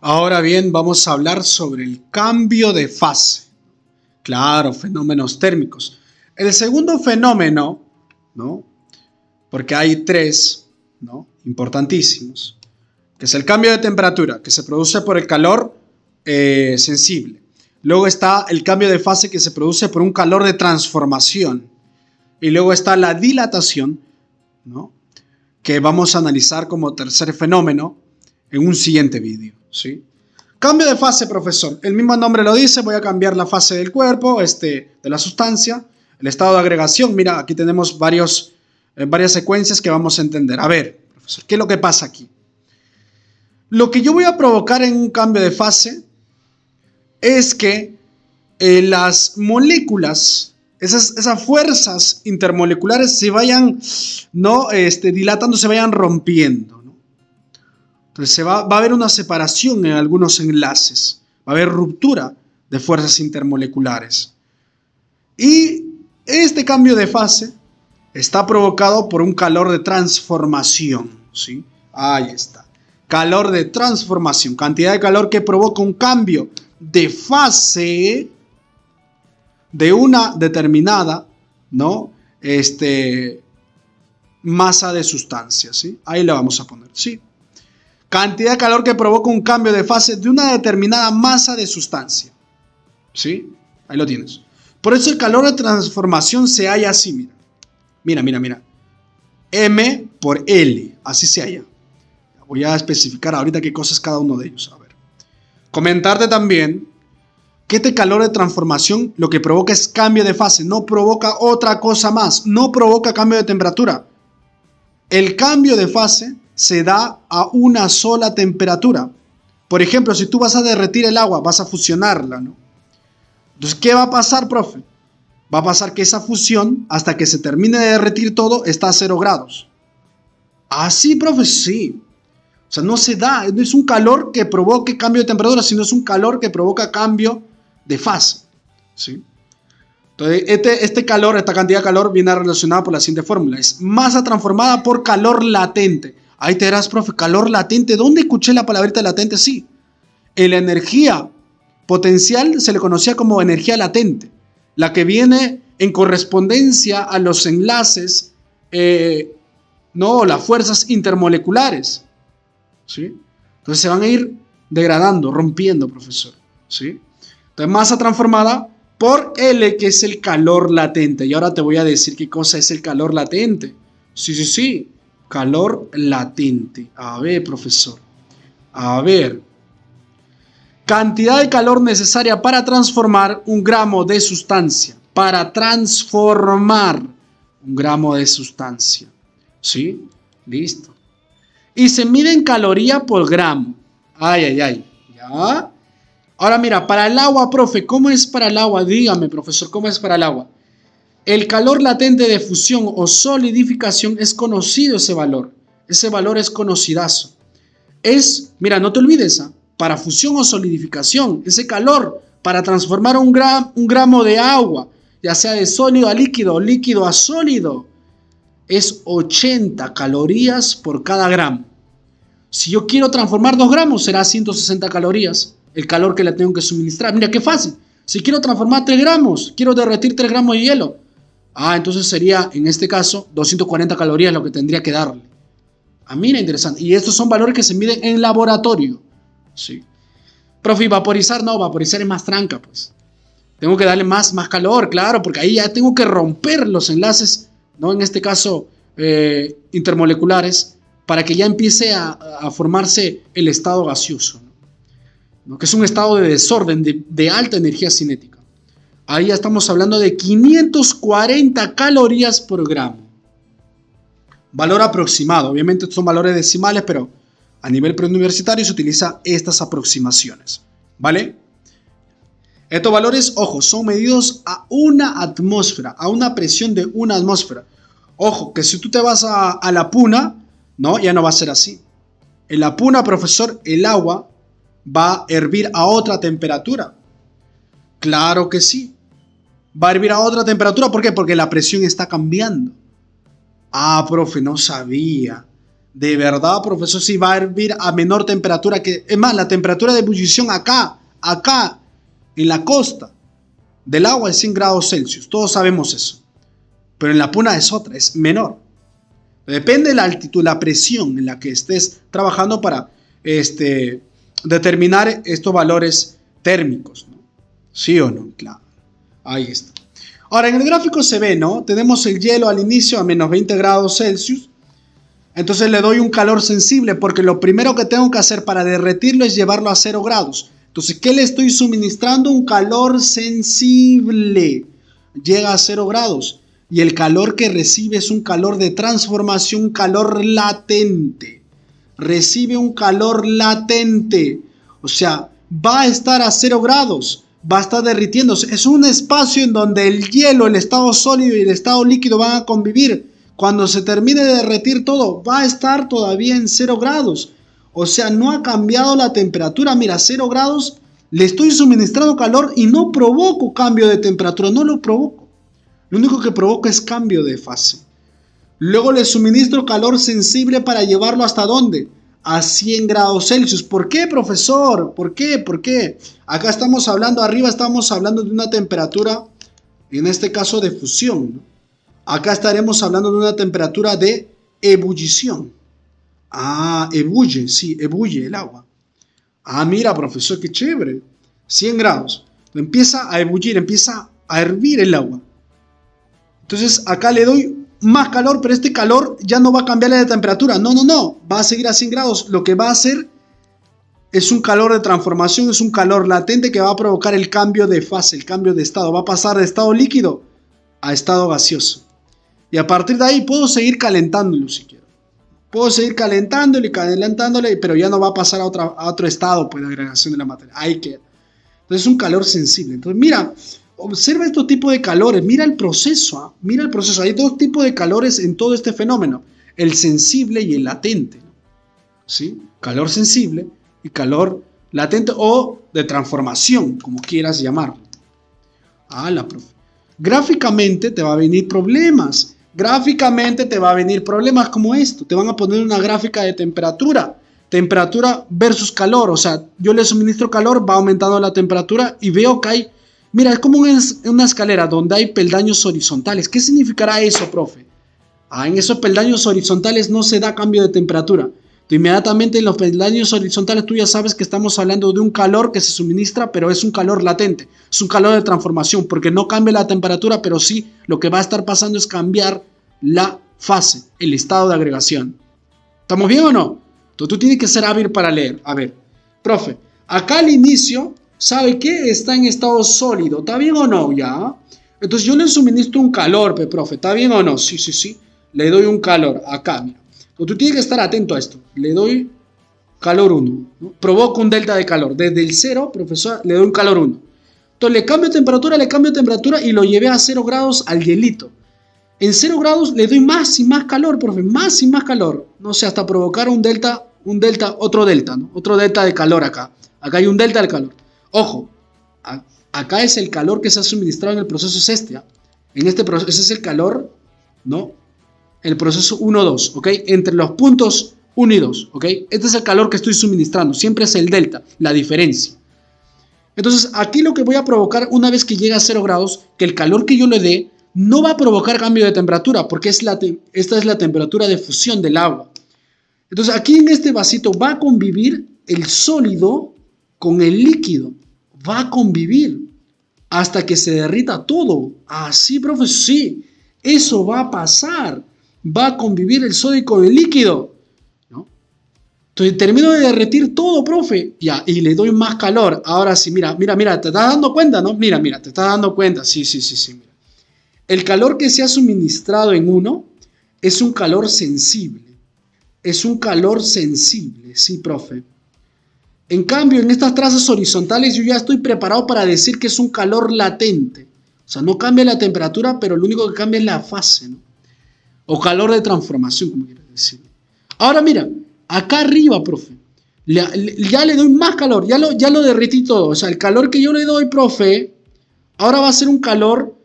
Ahora bien, vamos a hablar sobre el cambio de fase. Claro, fenómenos térmicos. El segundo fenómeno, ¿no? Porque hay tres, ¿no? Importantísimos, que es el cambio de temperatura, que se produce por el calor sensible. Luego está el cambio de fase que se produce por un calor de transformación. Y luego está la dilatación, ¿no? Que vamos a analizar como tercer fenómeno en un siguiente vídeo, ¿sí? Cambio de fase, profesor. El mismo nombre lo dice, voy a cambiar la fase del cuerpo, de la sustancia, el estado de agregación. Mira, aquí tenemos varias secuencias que vamos a entender. A ver, profesor, ¿qué es lo que pasa aquí? Lo que yo voy a provocar en un cambio de fase es que las moléculas, esas fuerzas intermoleculares se vayan, ¿no? Dilatando, se vayan rompiendo, ¿no? Entonces va a haber una separación en algunos enlaces, va a haber ruptura de fuerzas intermoleculares. Y este cambio de fase está provocado por un calor de transformación, ¿sí? Ahí está. Calor de transformación, cantidad de calor que provoca un cambio de fase de una determinada, ¿no? Masa de sustancia, ¿sí? Ahí la vamos a poner, ¿sí? Cantidad de calor que provoca un cambio de fase de una determinada masa de sustancia, ¿sí? Ahí lo tienes. Por eso el calor de transformación se halla así, mira. Mira. M por L, así se halla. Voy a especificar ahorita qué cosa es cada uno de ellos. A ver. Comentarte también que este calor de transformación lo que provoca es cambio de fase, no provoca otra cosa más, no provoca cambio de temperatura. El cambio de fase se da a una sola temperatura. Por ejemplo, si tú vas a derretir el agua, vas a fusionarla, ¿no? Entonces, ¿qué va a pasar, profe? Va a pasar que esa fusión, hasta que se termine de derretir todo, está a 0 grados. Así, profe, sí. O sea, no se da, no es un calor que provoque cambio de temperatura, sino es un calor que provoca cambio de fase, ¿sí? Entonces, este calor, esta cantidad de calor viene relacionada por la siguiente fórmula. Es masa transformada por calor latente. Ahí te dirás, profe, calor latente. ¿Dónde escuché la palabrita latente? Sí. En la energía potencial se le conocía como energía latente, la que viene en correspondencia a los enlaces, no, las fuerzas intermoleculares, ¿sí? Entonces se van a ir degradando, rompiendo, profesor, ¿sí? Entonces masa transformada por L, que es el calor latente. Y ahora te voy a decir qué cosa es el calor latente. Sí. Calor latente. A ver, profesor. A ver. Cantidad de calor necesaria para transformar un gramo de sustancia. Para transformar un gramo de sustancia. ¿Sí? Listo. Y se mide en caloría por gramo. Ay. ¿Ya? Ahora mira, para el agua, profe, ¿cómo es para el agua? Dígame, profesor, ¿cómo es para el agua? El calor latente de fusión o solidificación es conocido ese valor. Ese valor es conocidazo. Mira, no te olvides, para fusión o solidificación, ese calor para transformar un gramo de agua, ya sea de sólido a líquido o líquido a sólido, es 80 calorías por cada gramo. Si yo quiero transformar 2 gramos, será 160 calorías el calor que le tengo que suministrar. Mira qué fácil. Si quiero transformar 3 gramos, quiero derretir 3 gramos de hielo. Entonces sería, en este caso, 240 calorías lo que tendría que darle. Mira, interesante. Y estos son valores que se miden en laboratorio. Sí. Profe, vaporizar, no, vaporizar es más tranca, pues. Tengo que darle más calor, claro, porque ahí ya tengo que romper los enlaces, ¿no? En este caso, intermoleculares, para que ya empiece a formarse el estado gaseoso, ¿no? Que es un estado de desorden, de alta energía cinética. Ahí ya estamos hablando de 540 calorías por gramo. Valor aproximado. Obviamente son valores decimales, pero a nivel preuniversitario se utilizan estas aproximaciones, ¿vale? Estos valores, ojo, son medidos a una atmósfera, a una presión de una atmósfera. Ojo, que si tú te vas a la Puna, no, ya no va a ser así. En la Puna, profesor, el agua va a hervir a otra temperatura. Claro que sí. Va a hervir a otra temperatura. ¿Por qué? Porque la presión está cambiando. Profe, no sabía. De verdad, profesor, sí va a hervir a menor temperatura que... Es más, la temperatura de ebullición acá, en la costa del agua es 100 grados Celsius. Todos sabemos eso. Pero en la puna es otra, es menor. Depende de la altitud, la presión en la que estés trabajando para determinar estos valores térmicos, ¿no? ¿Sí o no? Claro. Ahí está. Ahora, en el gráfico se ve, ¿no? Tenemos el hielo al inicio a menos 20 grados Celsius. Entonces le doy un calor sensible porque lo primero que tengo que hacer para derretirlo es llevarlo a 0 grados. Entonces, ¿qué le estoy suministrando? Un calor sensible. Llega a 0 grados. Y el calor que recibe es un calor de transformación, un calor latente. Recibe un calor latente. O sea, va a estar a 0 grados. Va a estar derritiéndose. Es un espacio en donde el hielo, el estado sólido y el estado líquido van a convivir. Cuando se termine de derretir todo, va a estar todavía en 0 grados. O sea, no ha cambiado la temperatura. Mira, 0 grados, le estoy suministrando calor y no provoco cambio de temperatura. No lo provoco. Lo único que provoca es cambio de fase. Luego le suministro calor sensible para llevarlo ¿hasta dónde? A 100 grados Celsius. ¿Por qué, profesor? ¿Por qué? ¿Por qué? Acá estamos hablando, arriba estamos hablando de una temperatura, en este caso de fusión, ¿no? Acá estaremos hablando de una temperatura de ebullición. Ah, ebulle, sí, ebulle el agua. Ah, mira, profesor, qué chévere. 100 grados. Empieza a ebullir, empieza a hervir el agua. Entonces, acá le doy más calor, pero este calor ya no va a cambiarle de temperatura. No, no, no. Va a seguir a 100 grados. Lo que va a hacer es un calor de transformación, es un calor latente que va a provocar el cambio de fase, el cambio de estado. Va a pasar de estado líquido a estado gaseoso. Y a partir de ahí puedo seguir calentándolo si quiero. Puedo seguir calentándole, pero ya no va a pasar a otro estado pues, de agregación de la materia. Ahí queda. Entonces es un calor sensible. Entonces mira, observa estos tipos de calores. Mira el proceso. Mira el proceso. Hay dos tipos de calores en todo este fenómeno. El sensible y el latente. ¿Sí? Calor sensible y calor latente o de transformación, como quieras llamarlo. La profe. Gráficamente te va a venir problemas. Gráficamente te va a venir problemas como esto. Te van a poner una gráfica de temperatura. Temperatura versus calor. O sea, yo le suministro calor, va aumentando la temperatura y veo que hay... Mira, es como una escalera donde hay peldaños horizontales. ¿Qué significará eso, profe? En esos peldaños horizontales no se da cambio de temperatura. Inmediatamente en los peldaños horizontales tú ya sabes que estamos hablando de un calor que se suministra, pero es un calor latente, es un calor de transformación, porque no cambia la temperatura, pero sí lo que va a estar pasando es cambiar la fase, el estado de agregación. ¿Estamos bien o no? Entonces tú tienes que ser hábil para leer. A ver, profe, acá al inicio, ¿sabe qué? Está en estado sólido, ¿está bien o no? Ya. Entonces yo le suministro un calor, profe, ¿está bien o no? Sí, sí, sí, le doy un calor, acá, mira. Tú tienes que estar atento a esto. Le doy calor 1. ¿no? Provoco un delta de calor. Desde el 0, profesor, le doy un calor 1. Entonces le cambio temperatura y lo llevé a 0 grados al hielito. En 0 grados le doy más y más calor, profe. Más y más calor. No sé, hasta provocar otro delta, ¿no? Otro delta de calor acá. Acá hay un delta de calor. Ojo, acá es el calor que se ha suministrado en el proceso es este. En este proceso, ese es el calor, ¿no? El proceso 1-2, ¿ok? Entre los puntos 1 y 2, ¿ok? Este es el calor que estoy suministrando. Siempre es el delta, la diferencia. Entonces, aquí lo que voy a provocar una vez que llega a 0 grados, que el calor que yo le dé no va a provocar cambio de temperatura, porque esta es la temperatura de fusión del agua. Entonces, aquí en este vasito va a convivir el sólido con el líquido. Va a convivir hasta que se derrita todo. Así, profe, sí. Eso va a pasar. Va a convivir el sólido con el líquido, ¿no? Entonces termino de derretir todo, profe, ya, y le doy más calor. Ahora sí, mira, ¿te estás dando cuenta, no? Mira, te estás dando cuenta. Sí, mira. El calor que se ha suministrado en uno es un calor sensible. Es un calor sensible, sí, profe. En cambio, en estas trazas horizontales yo ya estoy preparado para decir que es un calor latente. O sea, no cambia la temperatura, pero lo único que cambia es la fase, ¿no? O calor de transformación, como quieras decir. Ahora mira, acá arriba, profe, ya le doy más calor, ya lo derretí todo. O sea, el calor que yo le doy, profe, ahora va a ser un calor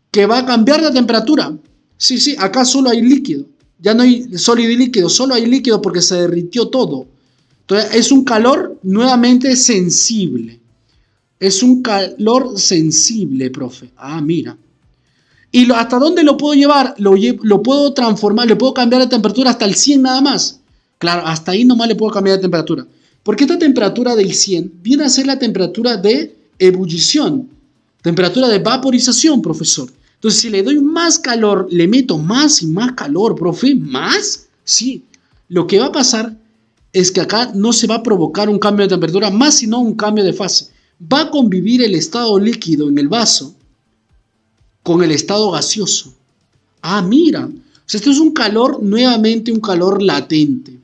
que va a cambiar la temperatura. Sí, acá solo hay líquido. Ya no hay sólido y líquido, solo hay líquido porque se derritió todo. Entonces es un calor nuevamente sensible. Es un calor sensible, profe. Ah, mira. ¿Y hasta dónde lo puedo llevar? Lo puedo transformar, le puedo cambiar de temperatura hasta el 100 nada más. Claro, hasta ahí nomás le puedo cambiar de temperatura. Porque esta temperatura del 100 viene a ser la temperatura de ebullición, temperatura de vaporización, profesor. Entonces, si le doy más calor, le meto más y más calor, profe, ¿más? Sí. Lo que va a pasar es que acá no se va a provocar un cambio de temperatura más, sino un cambio de fase. Va a convivir el estado líquido en el vaso con el estado gaseoso. Ah, mira. O sea, esto es un calor, nuevamente un calor latente.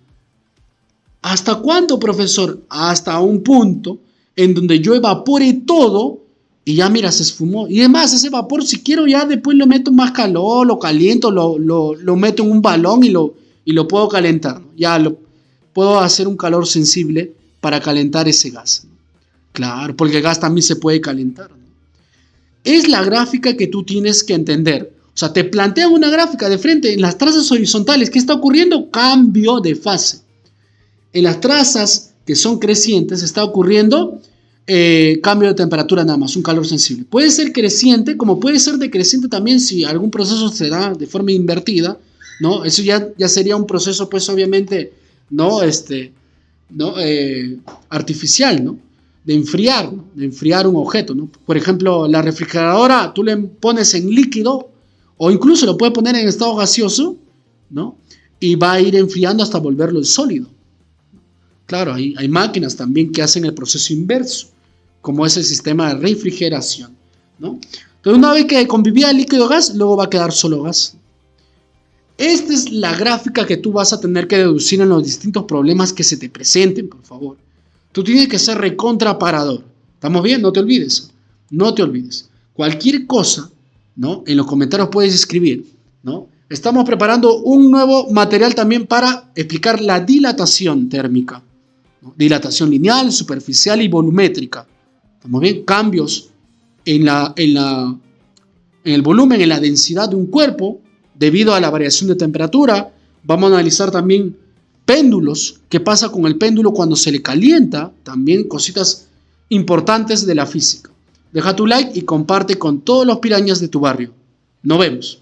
¿Hasta cuándo, profesor? Hasta un punto en donde yo evapore todo y ya, mira, se esfumó. Y además, ese vapor, si quiero, ya después le meto más calor, lo caliento, lo meto en un balón y lo puedo calentar, ¿no? Ya puedo hacer un calor sensible para calentar ese gas, ¿no? Claro, porque el gas también se puede calentar, ¿no? Es la gráfica que tú tienes que entender. O sea, te plantean una gráfica de frente en las trazas horizontales. ¿Qué está ocurriendo? Cambio de fase. En las trazas que son crecientes está ocurriendo cambio de temperatura nada más, un calor sensible. Puede ser creciente, como puede ser decreciente también si algún proceso se da de forma invertida, ¿no? Eso ya sería un proceso, pues obviamente, ¿no? Artificial, ¿no? De enfriar, ¿no? De enfriar un objeto, ¿no? Por ejemplo, la refrigeradora, tú le pones en líquido o incluso lo puedes poner en estado gaseoso, ¿no? Y va a ir enfriando hasta volverlo en sólido. Claro, hay máquinas también que hacen el proceso inverso, como es el sistema de refrigeración, ¿no? Entonces, una vez que convivía el líquido-gas, luego va a quedar solo gas. Esta es la gráfica que tú vas a tener que deducir en los distintos problemas que se te presenten, por favor. Tú tienes que ser recontraparador. ¿Estamos bien? No te olvides. No te olvides. Cualquier cosa, ¿no? En los comentarios puedes escribir, ¿no? Estamos preparando un nuevo material también para explicar la dilatación térmica, ¿no? Dilatación lineal, superficial y volumétrica. ¿Estamos bien? Cambios en el volumen, en la densidad de un cuerpo debido a la variación de temperatura. Vamos a analizar también péndulos, qué pasa con el péndulo cuando se le calienta, también cositas importantes de la física. Deja tu like y comparte con todos los pirañas de tu barrio. Nos vemos.